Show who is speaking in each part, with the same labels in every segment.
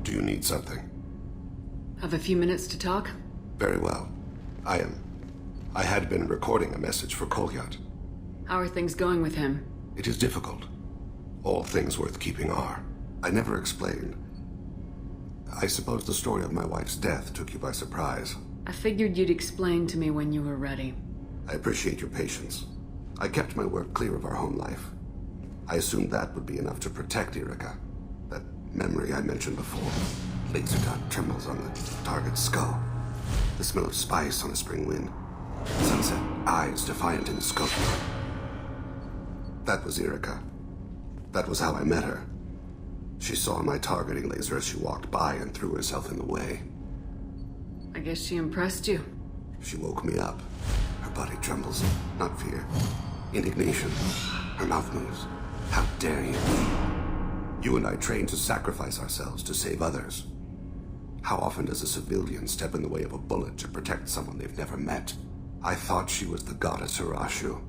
Speaker 1: Do you need something?
Speaker 2: Have a few minutes to talk?
Speaker 1: Very well. I had been recording a message for Kolyat.
Speaker 2: How are things going with him?
Speaker 1: It is difficult. All things worth keeping are. I never explained. I suppose the story of my wife's death took you by surprise.
Speaker 2: I figured you'd explain to me when you were ready.
Speaker 1: I appreciate your patience. I kept my work clear of our home life. I assumed that would be enough to protect Erica. That memory I mentioned before. Laser dot trembles on the target's skull. The smell of spice on a spring wind. Sunset eyes defiant in the scope. That was Erica. That was how I met her. She saw my targeting laser as she walked by and threw herself in the way.
Speaker 2: I guess she impressed you.
Speaker 1: She woke me up. Her body trembles. Not fear. Indignation. Her mouth moves. How dare you? You and I trained to sacrifice ourselves to save others. How often does a civilian step in the way of a bullet to protect someone they've never met? I thought she was the goddess Hirashu.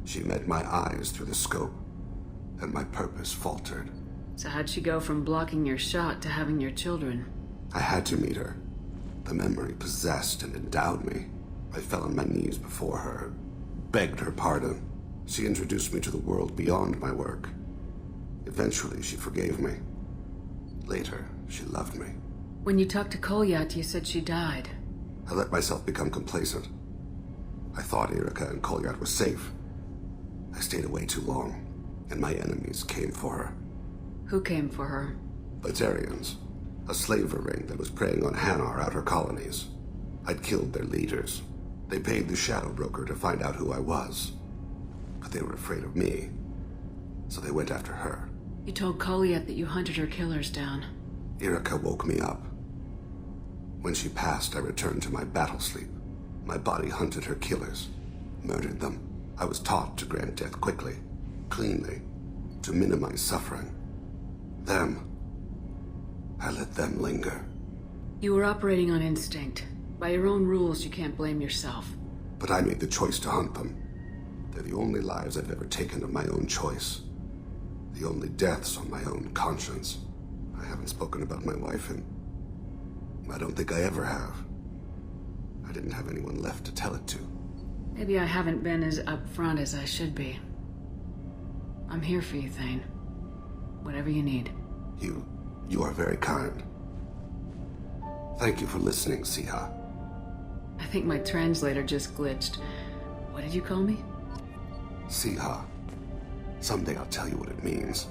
Speaker 1: She met my eyes through the scope, and my purpose faltered.
Speaker 2: So how'd she go from blocking your shot to having your children?
Speaker 1: I had to meet her. The memory possessed and endowed me. I fell on my knees before her, begged her pardon. She introduced me to the world beyond my work. Eventually, she forgave me. Later, she loved me.
Speaker 2: When you talked to Kolyat, you said she died.
Speaker 1: I let myself become complacent. I thought Erica and Kolyat were safe. I stayed away too long, and my enemies came for her.
Speaker 2: Who came for her?
Speaker 1: Batarians, a slaver ring that was preying on Hanar outer colonies. I'd killed their leaders. They paid the shadow broker to find out who I was. But they were afraid of me, so they went after her.
Speaker 2: You told Kolyat that you hunted her killers down.
Speaker 1: Erica woke me up. When she passed, I returned to my battle sleep. My body hunted her killers, murdered them. I was taught to grant death quickly, cleanly, to minimize suffering. I let them linger.
Speaker 2: You were operating on instinct. By your own rules, you can't blame yourself.
Speaker 1: But I made the choice to hunt them. They're the only lives I've ever taken of my own choice. The only deaths on my own conscience. I haven't spoken about my wife, and I don't think I ever have. I didn't have anyone left to tell it to.
Speaker 2: Maybe I haven't been as upfront as I should be. I'm here for you, Thane. Whatever you need.
Speaker 1: You are very kind. Thank you for listening, Siha.
Speaker 2: I think my translator just glitched. What did you call me?
Speaker 1: Siha. Someday I'll tell you what it means.